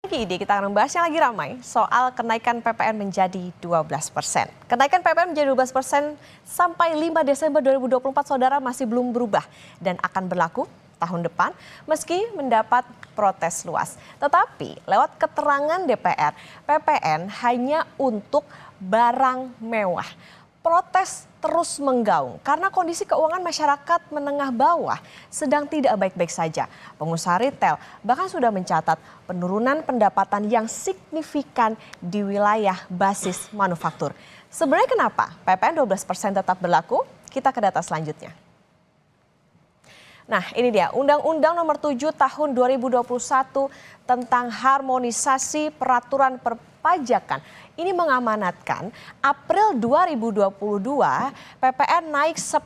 Pagi ini kita akan membahas yang lagi ramai soal kenaikan PPN menjadi 12%. Kenaikan PPN menjadi 12% sampai 5 Desember 2024 saudara masih belum berubah dan akan berlaku tahun depan meski mendapat protes luas. Tetapi lewat keterangan DPR, PPN hanya untuk barang mewah. Protes terus menggaung karena kondisi keuangan masyarakat menengah bawah sedang tidak baik-baik saja. Pengusaha retail bahkan sudah mencatat penurunan pendapatan yang signifikan di wilayah basis manufaktur. Sebenarnya kenapa PPN 12% tetap berlaku? Kita ke data selanjutnya. Nah ini dia Undang-Undang Nomor 7 Tahun 2021 tentang harmonisasi peraturan perpajakan. Ini mengamanatkan April 2022 PPN naik 10%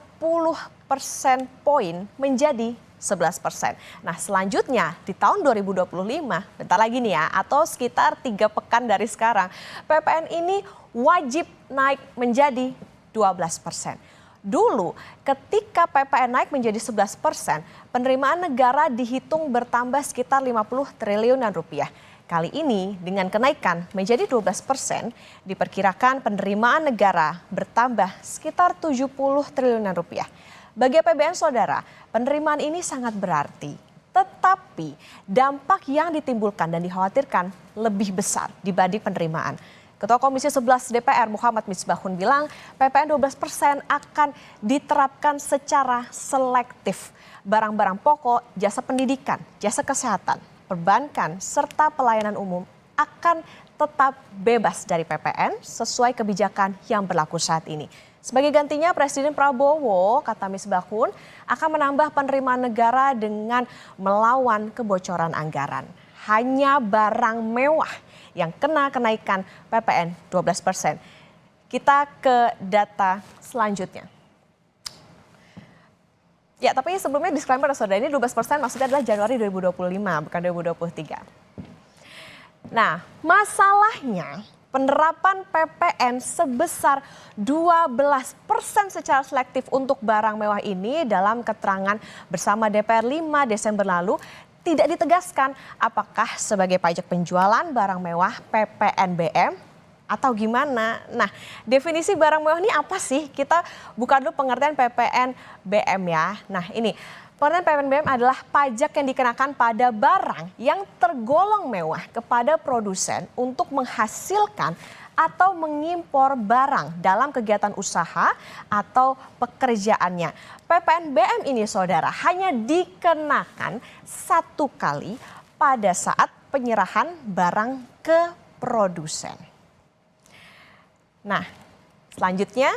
poin menjadi 11%. Nah selanjutnya di tahun 2025, bentar lagi nih ya, atau sekitar 3 pekan dari sekarang, PPN ini wajib naik menjadi 12%. Dulu ketika PPN naik menjadi 11%, penerimaan negara dihitung bertambah sekitar 50 triliunan rupiah. Kali ini dengan kenaikan menjadi 12%, diperkirakan penerimaan negara bertambah sekitar 70 triliunan rupiah. Bagi APBN saudara, penerimaan ini sangat berarti. Tetapi dampak yang ditimbulkan dan dikhawatirkan lebih besar dibanding penerimaan. Ketua Komisi 11 DPR Muhammad Misbahun bilang PPN 12% akan diterapkan secara selektif. Barang-barang pokok, jasa pendidikan, jasa kesehatan, perbankan, serta pelayanan umum akan tetap bebas dari PPN sesuai kebijakan yang berlaku saat ini. Sebagai gantinya Presiden Prabowo, kata Misbahun, akan menambah penerimaan negara dengan melawan kebocoran anggaran. Hanya barang mewah yang kena kenaikan PPN 12%. Kita ke data selanjutnya. Ya, tapi sebelumnya disclaimer saudara, ini 12% maksudnya adalah Januari 2025, bukan 2023. Nah, masalahnya penerapan PPN sebesar 12% secara selektif untuk barang mewah ini dalam keterangan bersama DPR 5 Desember lalu tidak ditegaskan apakah sebagai pajak penjualan barang mewah PPNBM atau gimana. Nah, definisi barang mewah ini apa sih? Kita buka dulu pengertian PPNBM ya. Nah ini, pengertian PPNBM adalah pajak yang dikenakan pada barang yang tergolong mewah kepada produsen untuk menghasilkan atau mengimpor barang dalam kegiatan usaha atau pekerjaannya. PPNBM ini saudara hanya dikenakan satu kali pada saat penyerahan barang ke produsen. Nah selanjutnya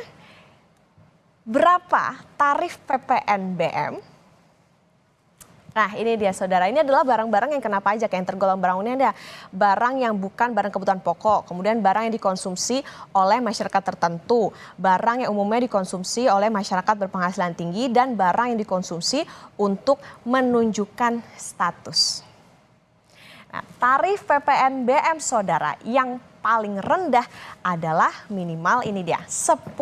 berapa tarif PPNBM? Nah ini dia saudara, ini adalah barang-barang yang kena pajak yang tergolong barang ini ada barang yang bukan barang kebutuhan pokok, kemudian barang yang dikonsumsi oleh masyarakat tertentu, barang yang umumnya dikonsumsi oleh masyarakat berpenghasilan tinggi, dan barang yang dikonsumsi untuk menunjukkan status. Nah, tarif PPNBM saudara yang paling rendah adalah minimal ini dia 10%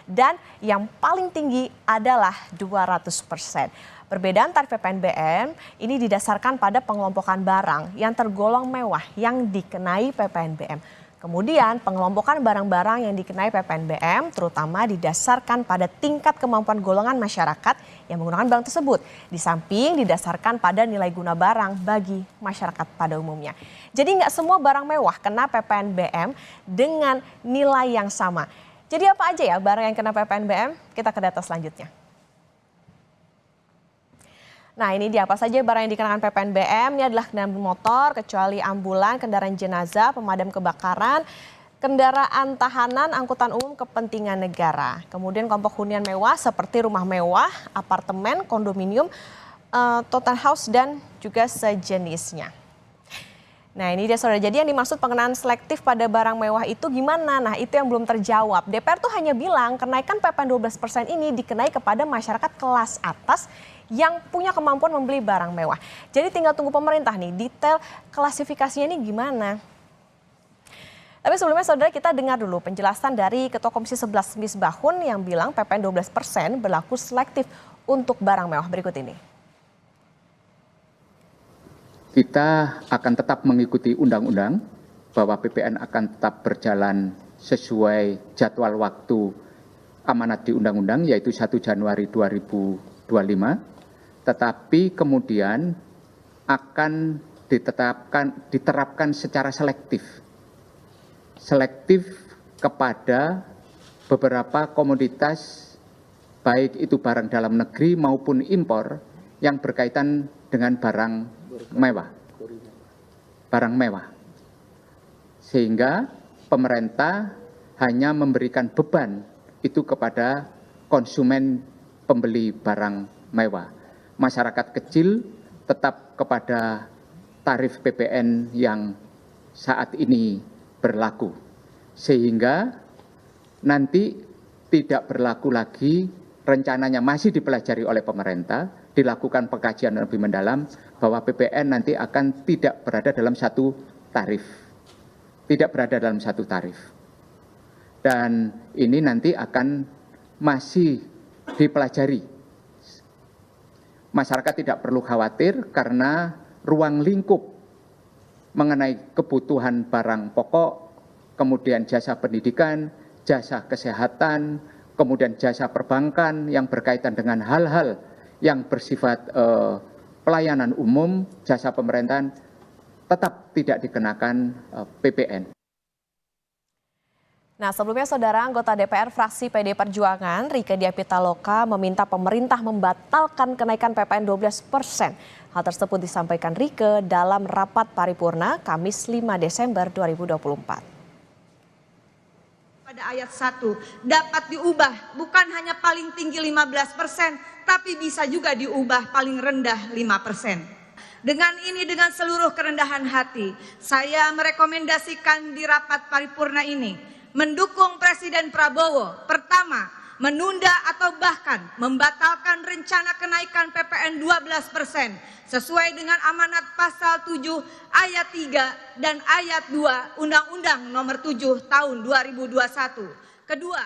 dan yang paling tinggi adalah 200%. Perbedaan tarif PPNBM ini didasarkan pada pengelompokan barang yang tergolong mewah yang dikenai PPNBM. Kemudian pengelompokan barang-barang yang dikenai PPNBM terutama didasarkan pada tingkat kemampuan golongan masyarakat yang menggunakan barang tersebut. Di samping didasarkan pada nilai guna barang bagi masyarakat pada umumnya. Jadi nggak semua barang mewah kena PPNBM dengan nilai yang sama. Jadi apa aja ya barang yang kena PPNBM? Kita ke data selanjutnya. Nah ini dia apa saja barang yang dikenakan PPNBM, ini adalah kendaraan motor kecuali ambulan, kendaraan jenazah, pemadam kebakaran, kendaraan tahanan, angkutan umum kepentingan negara. Kemudian kelompok hunian mewah seperti rumah mewah, apartemen, kondominium, townhouse house dan juga sejenisnya. Nah ini dia saudara, jadi yang dimaksud pengenaan selektif pada barang mewah itu gimana? Nah itu yang belum terjawab. DPR tuh hanya bilang kenaikan PPN 12% ini dikenai kepada masyarakat kelas atas yang punya kemampuan membeli barang mewah. Jadi tinggal tunggu pemerintah nih detail klasifikasinya ini gimana. Tapi sebelumnya saudara kita dengar dulu penjelasan dari Ketua Komisi 11 Misbahun yang bilang PPN 12% berlaku selektif untuk barang mewah berikut ini. kita akan tetap mengikuti undang-undang bahwa PPN akan tetap berjalan sesuai jadwal waktu amanat di undang-undang, yaitu 1 Januari 2025, tetapi kemudian akan diterapkan secara selektif kepada beberapa komoditas, baik itu barang dalam negeri maupun impor yang berkaitan dengan barang mewah. Sehingga pemerintah hanya memberikan beban itu kepada konsumen pembeli barang mewah. Masyarakat kecil tetap kepada tarif PPN yang saat ini berlaku. Sehingga nanti tidak berlaku lagi, rencananya masih dipelajari oleh pemerintah, dilakukan pengkajian lebih mendalam bahwa PPN nanti akan tidak berada dalam satu tarif. Tidak berada dalam satu tarif. Dan ini nanti akan masih dipelajari. Masyarakat tidak perlu khawatir karena ruang lingkup mengenai kebutuhan barang pokok, kemudian jasa pendidikan, jasa kesehatan, kemudian jasa perbankan yang berkaitan dengan hal-hal yang bersifat pelayanan umum, jasa pemerintahan, tetap tidak dikenakan PPN. Nah, sebelumnya saudara anggota DPR fraksi PD Perjuangan Rieke Diah Pitaloka meminta pemerintah membatalkan kenaikan PPN 12%. Hal tersebut disampaikan Rieke dalam rapat paripurna Kamis 5 Desember 2024. Pada ayat 1 dapat diubah bukan hanya paling tinggi 15%, tapi bisa juga diubah paling rendah 5%. Dengan ini, dengan seluruh kerendahan hati, saya merekomendasikan di rapat paripurna ini mendukung Presiden Prabowo. Pertama, menunda atau bahkan membatalkan rencana kenaikan PPN 12% sesuai dengan amanat pasal 7 ayat 3 dan ayat 2 Undang-Undang Nomor 7 Tahun 2021. Kedua,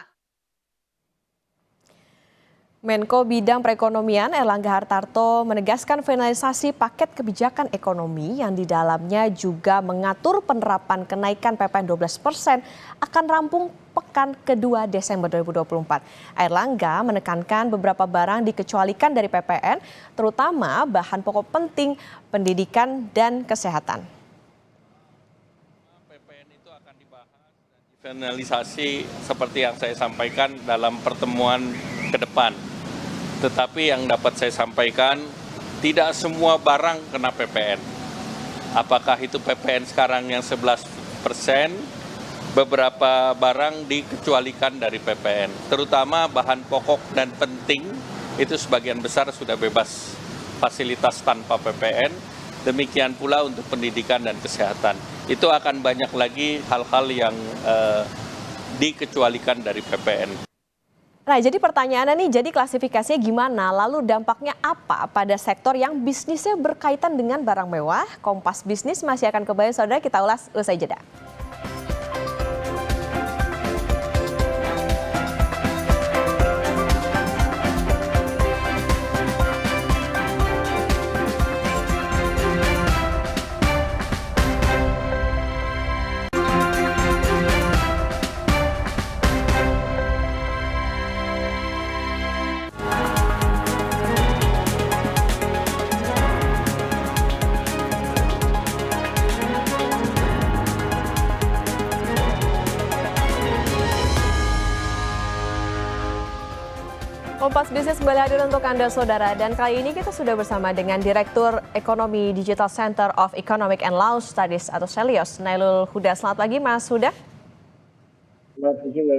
Menko Bidang Perekonomian Erlangga Hartarto menegaskan finalisasi paket kebijakan ekonomi yang di dalamnya juga mengatur penerapan kenaikan PPN 12% akan rampung pekan kedua Desember 2024. Erlangga menekankan beberapa barang dikecualikan dari PPN, terutama bahan pokok penting, pendidikan, dan kesehatan. PPN itu akan dibahas dan difinalisasi seperti yang saya sampaikan dalam pertemuan ke depan. Tetapi yang dapat saya sampaikan, tidak semua barang kena PPN. Apakah itu PPN sekarang yang 11%, beberapa barang dikecualikan dari PPN. Terutama bahan pokok dan penting, itu sebagian besar sudah bebas fasilitas tanpa PPN. Demikian pula untuk pendidikan dan kesehatan. Itu akan banyak lagi hal-hal yang dikecualikan dari PPN. Nah, jadi pertanyaannya nih, jadi klasifikasinya gimana? Lalu dampaknya apa pada sektor yang bisnisnya berkaitan dengan barang mewah? Kompas Bisnis masih akan kembali, saudara, kita ulas usai jeda. Kompas Bisnis kembali hadir untuk Anda, saudara. Dan kali ini kita sudah bersama dengan Direktur Ekonomi Digital Center of Economic and Law Studies atau CELIOS, Nailul Huda. Selamat pagi, Mas Huda. Selamat pagi, Mbak.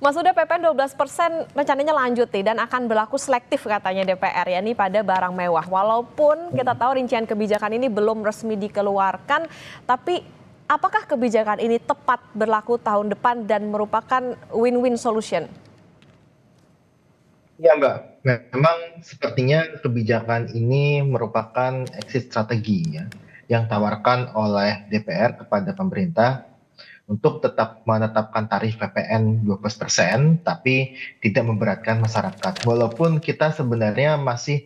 Mas Huda, PPN 12% rencananya lanjut nih dan akan berlaku selektif katanya DPR, ya nih pada barang mewah. Walaupun kita tahu rincian kebijakan ini belum resmi dikeluarkan, tapi apakah kebijakan ini tepat berlaku tahun depan dan merupakan win-win solution? Ya, Mbak, memang sepertinya kebijakan ini merupakan exit strategi ya, yang tawarkan oleh DPR kepada pemerintah untuk tetap menetapkan tarif PPN 12%, tapi tidak memberatkan masyarakat. Walaupun kita sebenarnya masih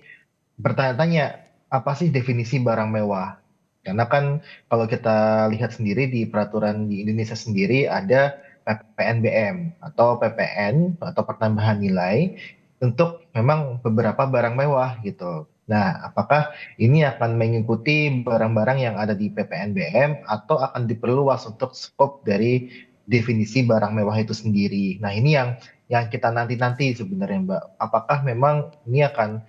bertanya-tanya apa sih definisi barang mewah? Karena kan kalau kita lihat sendiri di peraturan di Indonesia sendiri ada PPNBM atau PPN atau pertambahan nilai untuk memang beberapa barang mewah gitu. Nah, apakah ini akan mengikuti barang-barang yang ada di PPNBM atau akan diperluas untuk skop dari definisi barang mewah itu sendiri? Nah, ini yang kita nanti-nanti sebenarnya, Mbak. Apakah memang ini akan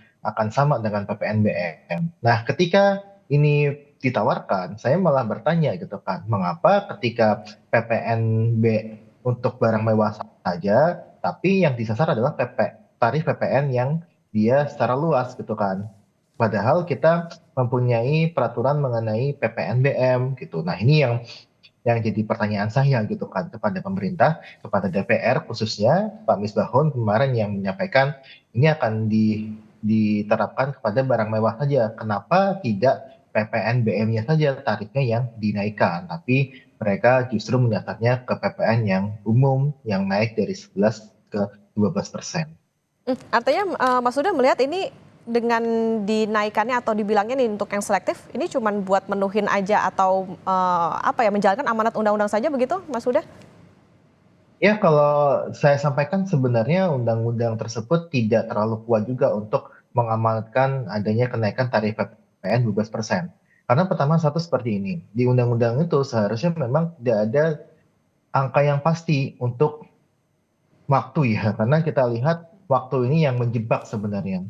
sama dengan PPNBM. Nah, ketika ini ditawarkan, saya malah bertanya gitu kan, mengapa ketika PPNB untuk barang mewah saja, tapi yang disasar adalah tarif PPN yang dia secara luas gitu kan. Padahal kita mempunyai peraturan mengenai PPNBM gitu. Nah, ini yang jadi pertanyaan saya gitu kan kepada pemerintah, kepada DPR khususnya Pak Misbahun kemarin yang menyampaikan ini akan diterapkan kepada barang mewah saja. Kenapa tidak PPNBM-nya saja tarifnya yang dinaikkan, tapi mereka justru menyasarnya ke PPN yang umum yang naik dari 11 ke 12%. Artinya Mas Huda melihat ini dengan dinaikannya atau dibilangnya nih untuk yang selektif, ini cuma buat menuhin aja atau menjalankan amanat undang-undang saja begitu, Mas Huda? Ya, kalau saya sampaikan sebenarnya undang-undang tersebut tidak terlalu kuat juga untuk mengamanatkan adanya kenaikan tarif PPN 12%. Karena pertama satu seperti ini, di undang-undang itu seharusnya memang tidak ada angka yang pasti untuk waktu ya, karena kita lihat waktu ini yang menjebak sebenarnya.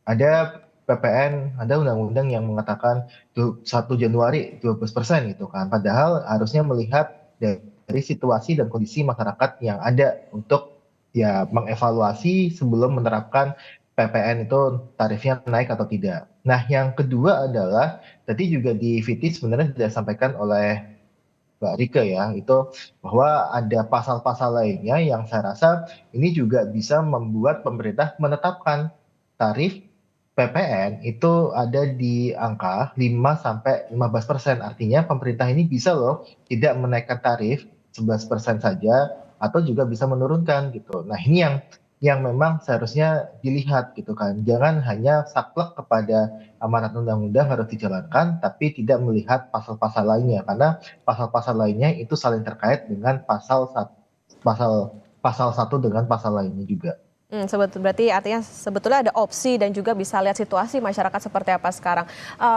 Ada PPN, ada undang-undang yang mengatakan 1 Januari 12% gitu kan. Padahal harusnya melihat dari situasi dan kondisi masyarakat yang ada untuk ya mengevaluasi sebelum menerapkan PPN itu tarifnya naik atau tidak. Nah, yang kedua adalah tadi juga di VT sebenarnya sudah disampaikan oleh Mbak Rike ya, itu bahwa ada pasal-pasal lainnya yang saya rasa ini juga bisa membuat pemerintah menetapkan tarif PPN itu ada di angka 5 sampai 15%. Artinya pemerintah ini bisa loh tidak menaikkan tarif 11% saja atau juga bisa menurunkan gitu. Nah, ini yang memang seharusnya dilihat gitu kan. Jangan hanya saklek kepada amanat undang-undang harus dijalankan tapi tidak melihat pasal-pasal lainnya karena pasal-pasal lainnya itu saling terkait dengan pasal pasal satu dengan pasal lainnya juga. Berarti artinya sebetulnya ada opsi dan juga bisa lihat situasi masyarakat seperti apa sekarang.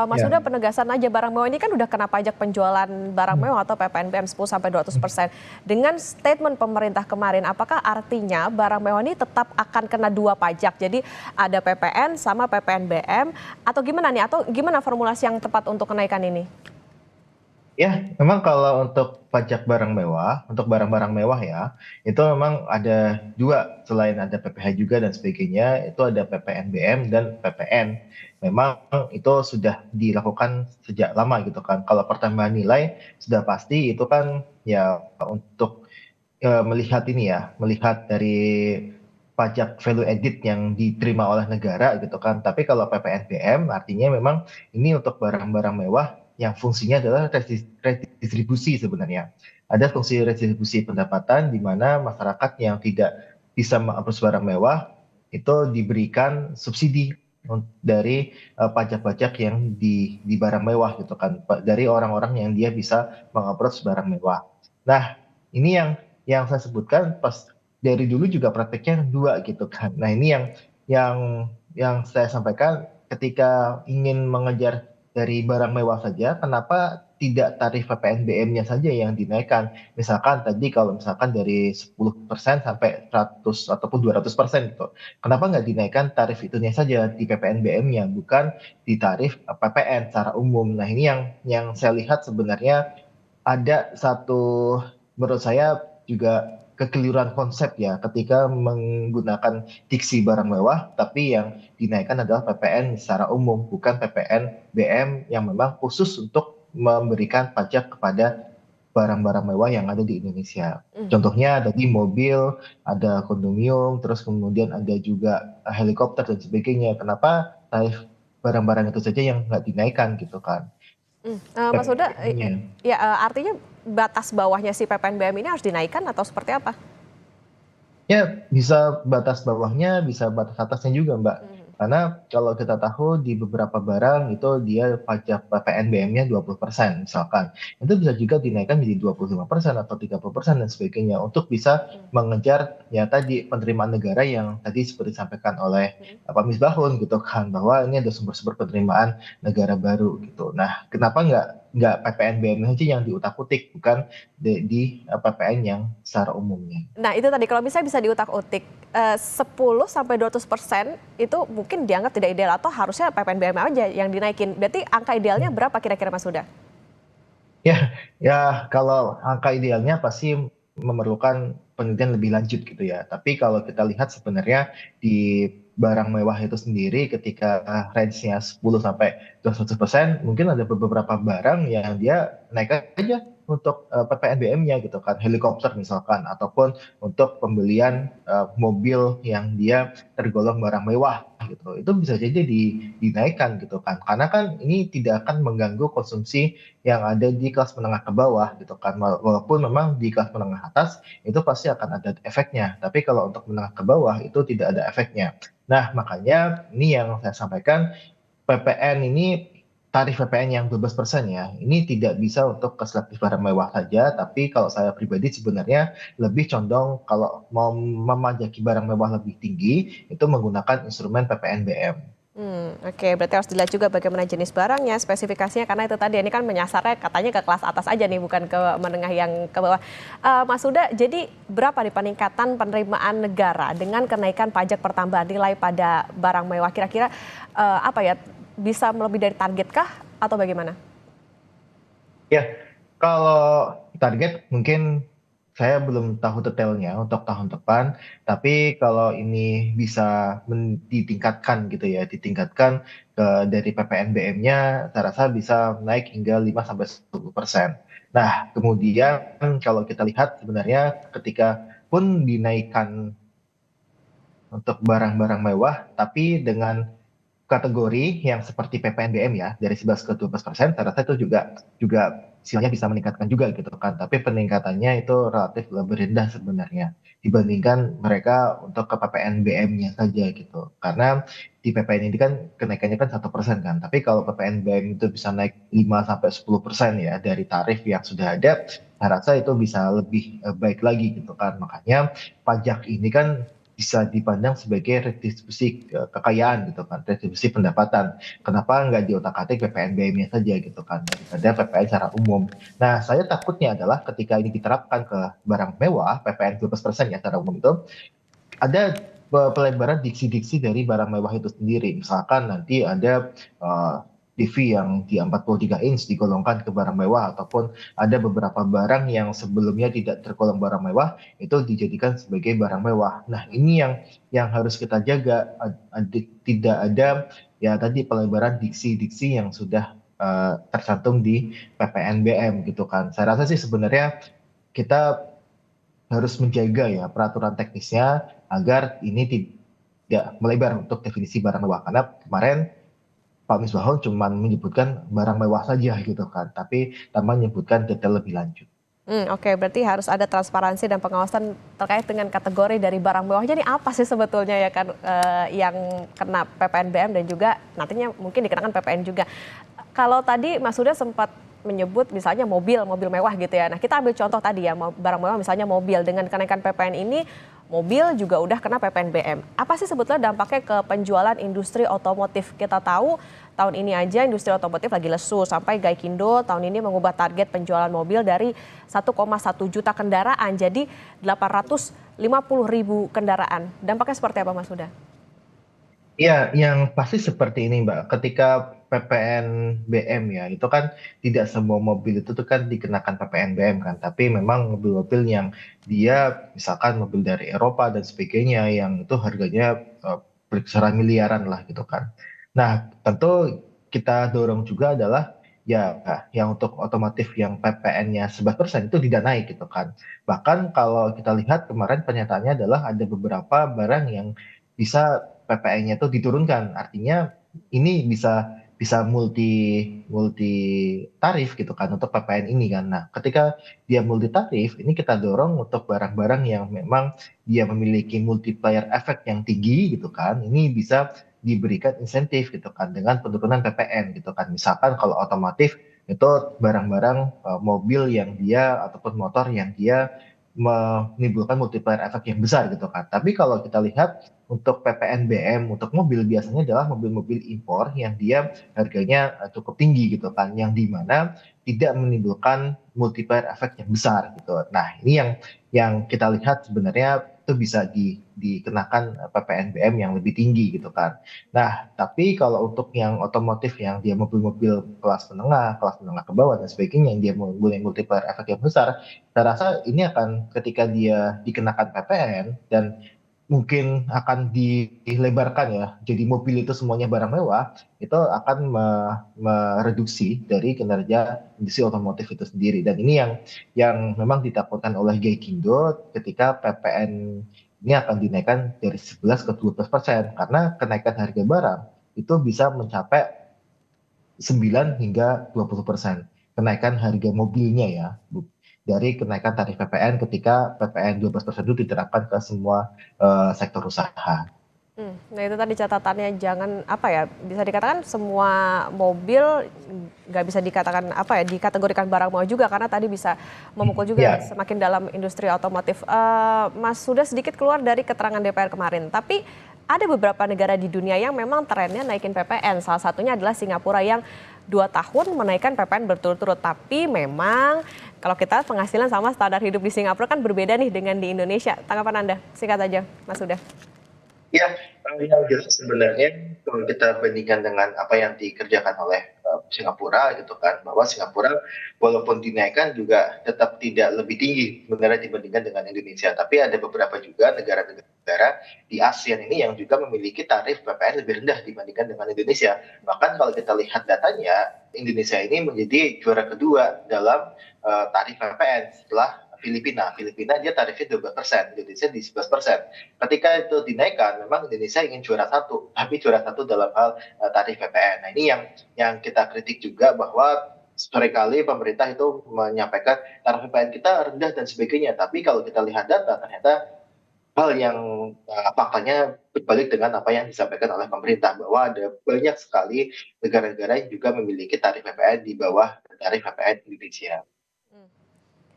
Mas Ya. Huda, penegasan aja barang mewah ini kan udah kena pajak penjualan barang mewah atau PPNBM 10-200%. Dengan statement pemerintah kemarin, apakah artinya barang mewah ini tetap akan kena 2 pajak? Jadi ada PPN sama PPNBM atau gimana nih? Atau gimana formulasi yang tepat untuk kenaikan ini? Ya, memang kalau untuk pajak barang mewah, untuk barang-barang mewah ya, itu memang ada dua, selain ada PPh juga dan sebagainya, itu ada PPNBM dan PPN. Memang itu sudah dilakukan sejak lama gitu kan. Kalau pertambahan nilai sudah pasti itu kan ya untuk melihat ini ya, melihat dari pajak value added yang diterima oleh negara gitu kan. Tapi kalau PPNBM artinya memang ini untuk barang-barang mewah yang fungsinya adalah redistribusi sebenarnya. Ada fungsi redistribusi pendapatan di mana masyarakat yang tidak bisa mengapros barang mewah itu diberikan subsidi dari pajak-pajak yang di barang mewah gitu kan, dari orang-orang yang dia bisa mengapros barang mewah. Nah, ini yang saya sebutkan pas dari dulu juga prakteknya dua gitu kan. Nah, ini yang saya sampaikan ketika ingin mengejar dari barang mewah saja, kenapa tidak tarif PPNBM-nya saja yang dinaikkan? Misalkan tadi kalau misalkan dari 10% sampai 100 ataupun 200% gitu. Kenapa nggak dinaikkan tarif itunya saja di PPNBM-nya, bukan di tarif PPN secara umum? Nah, ini yang saya lihat sebenarnya ada satu menurut saya juga kekeliruan konsep ya ketika menggunakan diksi barang mewah tapi yang dinaikkan adalah PPN secara umum bukan PPN BM yang memang khusus untuk memberikan pajak kepada barang-barang mewah yang ada di Indonesia. Contohnya ada di mobil, ada kondominium, terus kemudian ada juga helikopter dan sebagainya. Kenapa tarif barang-barang itu saja yang nggak dinaikkan gitu kan? Mas Huda, PPN-nya. artinya batas bawahnya si PPNBM ini harus dinaikkan atau seperti apa? Ya, bisa batas bawahnya, bisa batas atasnya juga, Mbak. Karena kalau kita tahu di beberapa barang itu dia pajak PPNBM-nya 20% misalkan. Itu bisa juga dinaikkan menjadi 25% atau 30% dan sebagainya untuk bisa mengejar ya tadi penerimaan negara yang tadi seperti disampaikan oleh Pak Misbahun gitu kan, bahwa ini ada sumber-sumber penerimaan negara baru gitu. Nah, kenapa nggak PPNBM aja yang diutak-utik, bukan PPN yang secara umumnya. Nah itu tadi kalau misalnya bisa diutak-utik 10 sampai 200% itu mungkin dianggap tidak ideal atau harusnya PPNBM aja yang dinaikin. Berarti angka idealnya berapa kira-kira Mas Huda? Ya, kalau angka idealnya pasti memerlukan penelitian lebih lanjut gitu ya. Tapi kalau kita lihat sebenarnya di barang mewah itu sendiri ketika range-nya 10 sampai 200%, mungkin ada beberapa barang yang dia naik aja untuk PPNBM-nya gitu kan, helikopter misalkan, ataupun untuk pembelian mobil yang dia tergolong barang mewah gitu. Itu bisa jadi dinaikkan gitu kan. Karena kan ini tidak akan mengganggu konsumsi yang ada di kelas menengah ke bawah gitu kan. Walaupun memang di kelas menengah atas itu pasti akan ada efeknya, tapi kalau untuk menengah ke bawah itu tidak ada efeknya. Nah, makanya ini yang saya sampaikan, PPN ini tarif PPN yang 12% ya, ini tidak bisa untuk ke selektif barang mewah saja, tapi kalau saya pribadi sebenarnya lebih condong kalau mau memajaki barang mewah lebih tinggi itu menggunakan instrumen PPNBM. Oke, berarti harus dilihat juga bagaimana jenis barangnya, spesifikasinya, karena itu tadi ini kan menyasarnya katanya ke kelas atas aja nih, bukan ke menengah yang ke bawah. Mas Huda, jadi berapa nih peningkatan penerimaan negara dengan kenaikan pajak pertambahan nilai pada barang mewah? Kira-kira apa ya, bisa melebihi dari target kah atau bagaimana? Ya, kalau target mungkin saya belum tahu detailnya untuk tahun depan, tapi kalau ini bisa ditingkatkan gitu ya, ditingkatkan dari PPNBM-nya, saya rasa bisa naik hingga 5-10%. Nah, kemudian kalau kita lihat sebenarnya ketika pun dinaikkan untuk barang-barang mewah, tapi dengan kategori yang seperti PPNBM ya dari 11 ke 12%, saya rasa itu juga istilahnya bisa meningkatkan juga gitu kan. Tapi peningkatannya itu relatif lebih rendah sebenarnya dibandingkan mereka untuk ke PPNBM-nya saja gitu. Karena di PPN ini kan kenaikannya kan 1% kan. Tapi kalau PPNBM itu bisa naik 5-10% ya dari tarif yang sudah ada, saya rasa itu bisa lebih baik lagi gitu kan. Makanya pajak ini kan bisa dipandang sebagai redistribusi kekayaan gitu kan, redistribusi pendapatan. Kenapa nggak diotak-atik PPNBM-nya saja gitu kan, daripada PPN secara umum. Nah, saya takutnya adalah ketika ini diterapkan ke barang mewah, PPN 12% ya secara umum itu, ada pelebaran diksi-diksi dari barang mewah itu sendiri. Misalkan nanti ada TV yang di 43 inch digolongkan ke barang mewah, ataupun ada beberapa barang yang sebelumnya tidak tergolong barang mewah itu dijadikan sebagai barang mewah. Nah, ini yang harus kita jaga, tidak ada ya tadi pelebaran diksi-diksi yang sudah tercantum di PPNBM gitu kan. Saya rasa sih sebenarnya kita harus menjaga ya peraturan teknisnya agar ini tidak melebar untuk definisi barang mewah. Karena kemarin Pak Misbahun cuma menyebutkan barang mewah saja gitu kan, tapi tanpa menyebutkan detail lebih lanjut. Oke, berarti harus ada transparansi dan pengawasan terkait dengan kategori dari barang mewah. Jadi apa sih sebetulnya ya kan yang kena PPNBM dan juga nantinya mungkin dikenakan PPN juga. Kalau tadi Mas Huda sempat menyebut misalnya mobil mewah gitu ya. Nah kita ambil contoh tadi ya, barang mewah misalnya mobil, dengan kenaikan PPN ini mobil juga udah kena PPNBM. Apa sih sebetulnya dampaknya ke penjualan industri otomotif? Kita tahu tahun ini aja industri otomotif lagi lesu, sampai Gaikindo tahun ini mengubah target penjualan mobil dari 1,1 juta kendaraan jadi 850.000 kendaraan. Dampaknya seperti apa Mas Huda? Iya, yang pasti seperti ini Mbak. Ketika PPNBM ya, itu kan tidak semua mobil itu tuh kan dikenakan PPNBM kan. Tapi memang mobil-mobil yang dia misalkan mobil dari Eropa dan sebagainya yang itu harganya berkisaran miliaran lah gitu kan. Nah, tentu kita dorong juga adalah ya yang untuk otomotif yang PPN-nya 11% itu tidak naik gitu kan. Bahkan kalau kita lihat kemarin pernyataannya adalah ada beberapa barang yang bisa PPN-nya itu diturunkan. Artinya ini bisa bisa multi multi tarif gitu kan untuk PPN ini kan. Nah, ketika dia multi tarif, ini kita dorong untuk barang-barang yang memang dia memiliki multiplier efek yang tinggi gitu kan. Ini bisa diberikan insentif gitu kan dengan penurunan PPN gitu kan. Misalkan kalau otomotif itu barang-barang mobil yang dia ataupun motor yang dia menimbulkan multiplier efek yang besar gitu kan. Tapi kalau kita lihat untuk PPNBM untuk mobil biasanya adalah mobil-mobil impor yang dia harganya cukup tinggi gitu kan, yang dimana tidak menimbulkan multiplier efek yang besar gitu. Nah, ini yang kita lihat sebenarnya itu bisa dikenakan PPNBM yang lebih tinggi gitu kan. Nah, tapi kalau untuk yang otomotif yang dia mobil-mobil kelas menengah ke bawah dan sebagainya yang dia mempunyai multiplier efek yang besar, saya rasa ini akan ketika dia dikenakan PPN dan mungkin akan dilebarkan ya, jadi mobil itu semuanya barang mewah, itu akan mereduksi dari kinerja industri otomotif itu sendiri. Dan ini yang memang ditakutkan oleh Gaikindo ketika PPN ini akan dinaikkan dari 11 ke 12%, karena kenaikan harga barang itu bisa mencapai 9 hingga 20% kenaikan harga mobilnya ya, dari kenaikan tarif PPN ketika PPN 12% itu diterapkan ke semua sektor usaha. Nah itu tadi catatannya, jangan apa ya, bisa dikatakan semua mobil nggak bisa dikatakan apa ya, dikategorikan barang mewah juga karena tadi bisa memukul juga semakin dalam industri otomotif. Mas sudah sedikit keluar dari keterangan DPR kemarin, tapi ada beberapa negara di dunia yang memang trennya naikin PPN. Salah satunya adalah Singapura yang 2 tahun menaikkan PPN berturut-turut. Tapi memang kalau kita penghasilan sama standar hidup di Singapura kan berbeda nih dengan di Indonesia. Tanggapan Anda singkat aja, Mas Huda. Ya, yang jelas sebenarnya kalau kita bandingkan dengan apa yang dikerjakan oleh Singapura gitu kan, bahwa Singapura walaupun dinaikkan juga tetap tidak lebih tinggi sebenarnya dibandingkan dengan Indonesia. Tapi ada beberapa juga negara-negara di ASEAN ini yang juga memiliki tarif PPN lebih rendah dibandingkan dengan Indonesia. Bahkan kalau kita lihat datanya, Indonesia ini menjadi juara kedua dalam tarif PPN setelah Filipina dia tarifnya 12%, Indonesia di 11%. Ketika itu dinaikkan, memang Indonesia ingin juara satu, tapi juara satu dalam hal tarif PPN. Nah ini yang kita kritik juga, bahwa seringkali pemerintah itu menyampaikan tarif PPN kita rendah dan sebagainya. Tapi kalau kita lihat data, ternyata hal yang faktanya berbalik dengan apa yang disampaikan oleh pemerintah, bahwa ada banyak sekali negara-negara yang juga memiliki tarif PPN di bawah tarif PPN Indonesia.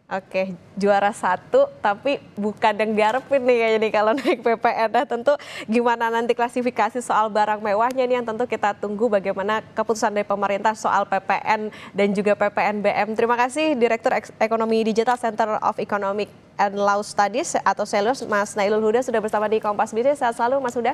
Oke, juara satu tapi bukan yang diharapin nih kayaknya nih kalau naik PPN. Nah tentu gimana nanti klasifikasi soal barang mewahnya nih yang tentu kita tunggu bagaimana keputusan dari pemerintah soal PPN dan juga PPNBM. Terima kasih Direktur Ekonomi Digital Center of Economic and Law Studies atau SELUS, Mas Nailul Huda sudah bersama di Kompas Bisnis. Sehat selalu Mas Huda.